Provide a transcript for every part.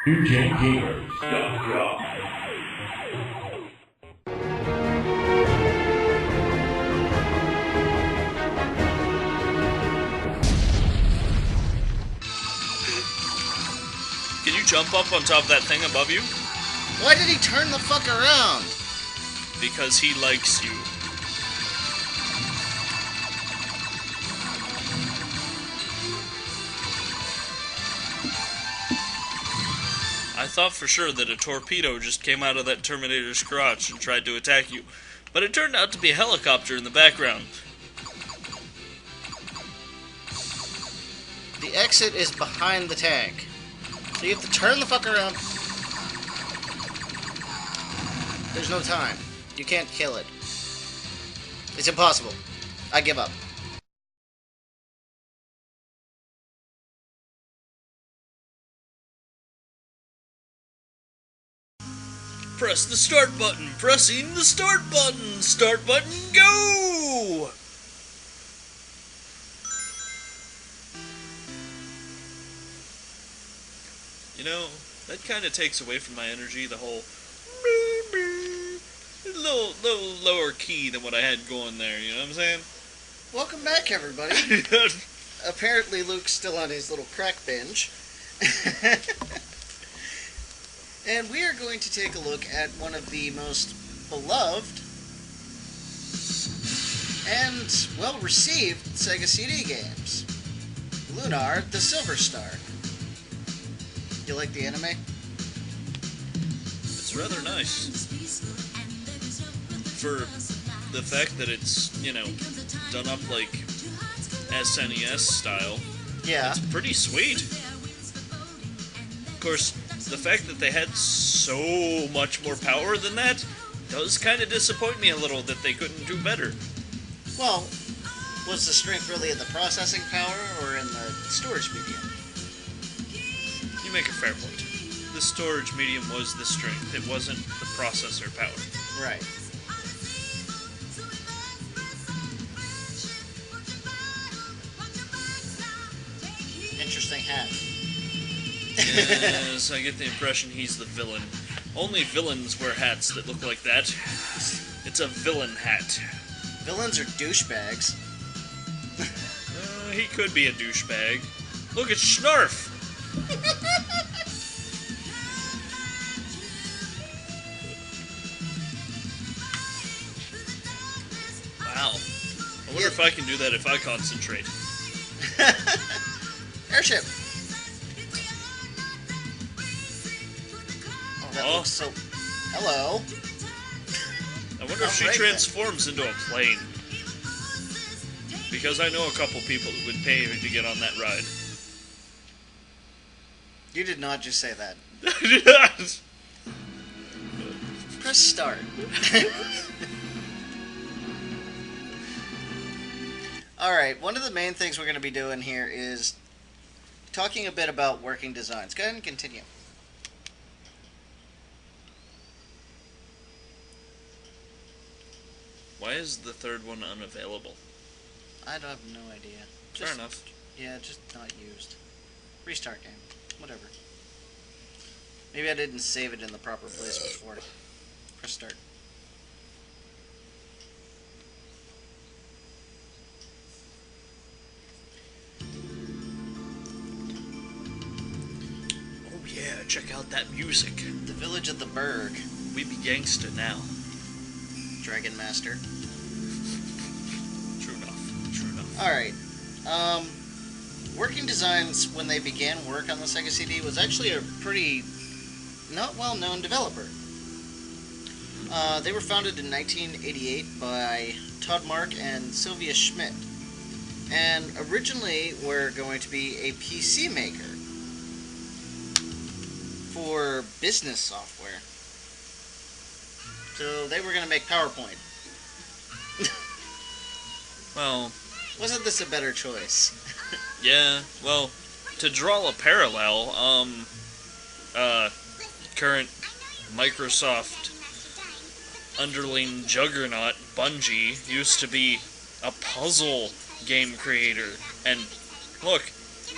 DJGamers.com. Can you jump up on top of that thing above you? Why did he turn the fuck around? Because he likes you. I thought for sure that a torpedo just came out of that Terminator's crotch and tried to attack you, but it turned out to be a helicopter in the background. The exit is behind the tank. So you have to turn the fuck around. There's no time. You can't kill it. It's impossible. I give up. Press the start button! Pressing the start button! Start button, go! You know, that kind of takes away from my energy, the whole little lower key than what I had going there, you know what I'm saying? Welcome back, everybody. Apparently Luke's still on his little crack binge. And we are going to take a look at one of the most beloved and well-received Sega CD games. Lunar the Silver Star. You like the anime? It's rather nice. For the fact that it's, you know, done up like SNES style. Yeah. It's pretty sweet. Of course, the fact that they had so much more power than that does kind of disappoint me a little that they couldn't do better. Well, was the strength really in the processing power or in the storage medium? You make a fair point. The storage medium was the strength. It wasn't the processor power. Right. Interesting hat. Yes, I get the impression he's the villain. Only villains wear hats that look like that. It's a villain hat. Villains are douchebags. He could be a douchebag. Look, it's Snarf! Wow. I wonder if I can do that if I concentrate. Airship! That looks so... Hello. I wonder if she transforms into a plane. Because I know a couple people that would pay to get on that ride. You did not just say that. Press start. Alright, one of the main things we're going to be doing here is talking a bit about working designs. Go ahead and continue. Why is the third one unavailable? I don't have no idea. Fair enough. Yeah, just not used. Restart game. Whatever. Maybe I didn't save it in the proper place before. Press start. Oh yeah, check out that music. The Village of the Berg. We be gangsta now. Dragon Master. True enough. True enough. Alright. Working Designs, when they began work on the Sega CD, was actually a pretty not well-known developer. They were founded in 1988 by Todd Mark and Sylvia Schmidt, and originally were going to be a PC maker for business software. So they were going to make PowerPoint. Well... Wasn't this a better choice? Yeah, well, to draw a parallel, current Microsoft underling juggernaut Bungie used to be a puzzle game creator, and look,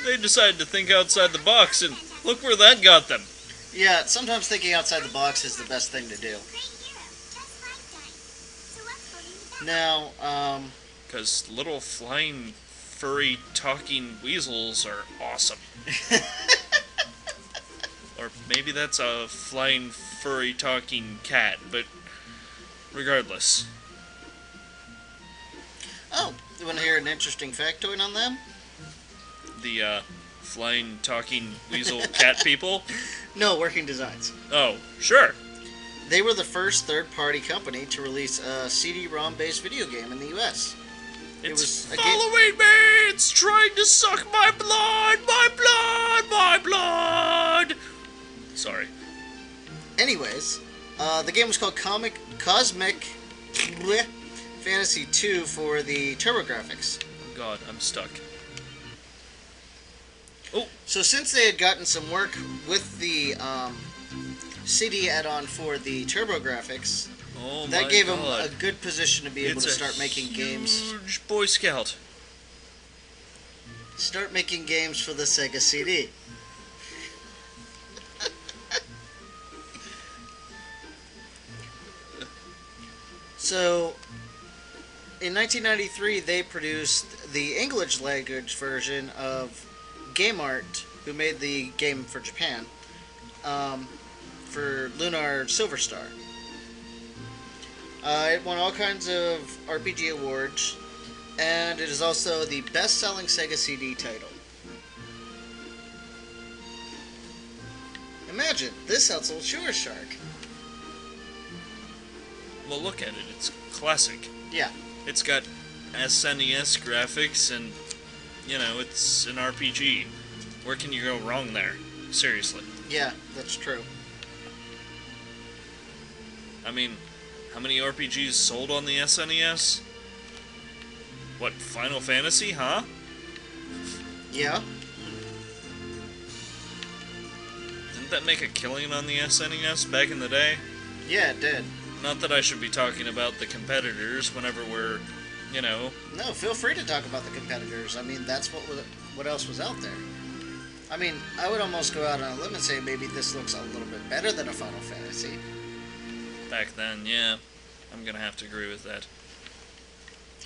they decided to think outside the box, and look where that got them. Yeah, sometimes thinking outside the box is the best thing to do. Now, Because little flying, furry, talking weasels are awesome. Or maybe that's a flying, furry, talking cat, but regardless. oh, you want to hear an interesting factoid on them? The, flying, talking weasel cat people? No, Working Designs. Oh, sure. They were the first third-party company to release a CD-ROM-based video game in the U.S. It's following me! It's trying to suck my blood! My blood! My blood! Sorry. Anyways, the game was called Cosmic Fantasy 2 for the TurboGrafx. Oh god, I'm stuck. Oh! So since they had gotten some work with the CD add-on for the TurboGrafx, Oh that my gave god. them a good position to be able to start making games. Huge Boy Scout. Start making games for the Sega CD. So, in 1993, they produced the English language version of Game Art, who made the game for Japan, for Lunar Silver Star. It won all kinds of RPG awards, and it is also the best-selling Sega CD title. Imagine, this outsold Sure Shark. Well, look at it. It's classic. Yeah. It's got SNES graphics and, you know, it's an RPG. Where can you go wrong there? Seriously. Yeah, that's true. I mean, how many RPGs sold on the SNES? What, Final Fantasy, huh? Yeah. Didn't that make a killing on the SNES back in the day? Yeah, it did. Not that I should be talking about the competitors whenever we're, you know... No, feel free to talk about the competitors. I mean, that's what else was out there. I mean, I would almost go out on a limb and say maybe this looks a little bit better than a Final Fantasy. Back then, yeah. I'm gonna have to agree with that.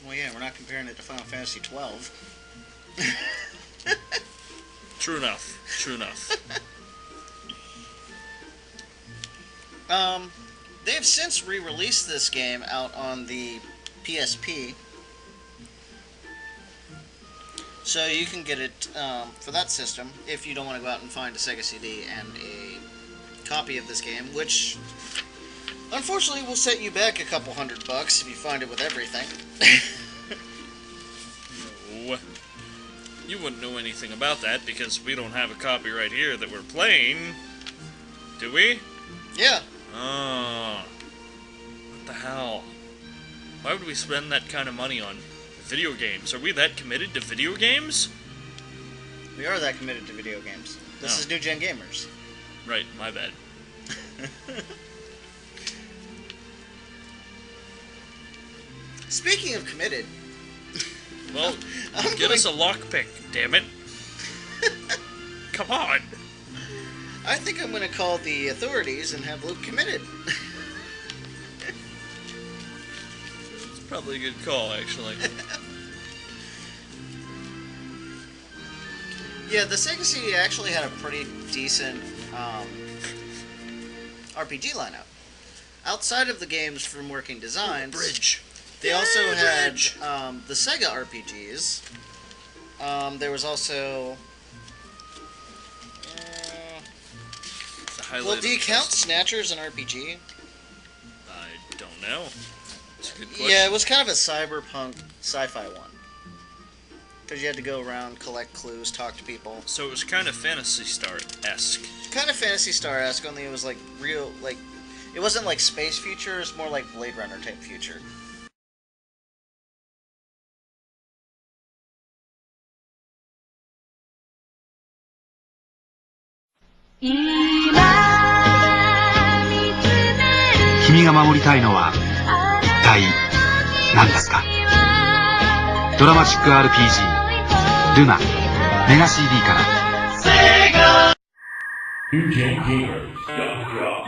Well, yeah, we're not comparing it to Final Fantasy 12. True enough. True enough. They have since re-released this game out on the PSP. So you can get it for that system if you don't want to go out and find a Sega CD and a copy of this game, which unfortunately will set you back a couple $100 if you find it with everything. No. You wouldn't know anything about that because we don't have a copy right here that we're playing. Do we? Yeah. Oh. What the hell? Why would we spend that kind of money on video games? Are we that committed to video games? We are that committed to video games. This is New Gen Gamers. Right, my bad. Speaking of committed... Well, get us a lockpick, damn it. Come on. I think I'm going to call the authorities and have Luke committed. It's probably a good call, actually. Yeah, the Sega CD actually had a pretty decent RPG lineup. Outside of the games from Working Designs, Bridge. they also had the Sega RPGs. There was also... well, do you count Snatchers an RPG? I don't know. It's a good question. Yeah, it was kind of a cyberpunk sci-fi one. Because you had to go around, collect clues, talk to people. So it was kind of Phantasy Star-esque. Kind of Phantasy Star-esque, only it was like real, like... It wasn't like space future, it was more like Blade Runner type future. Kimiが守りたいのは一体何ですか？ドラマチック RPG ルナメガ CD から NewGenGamers.com.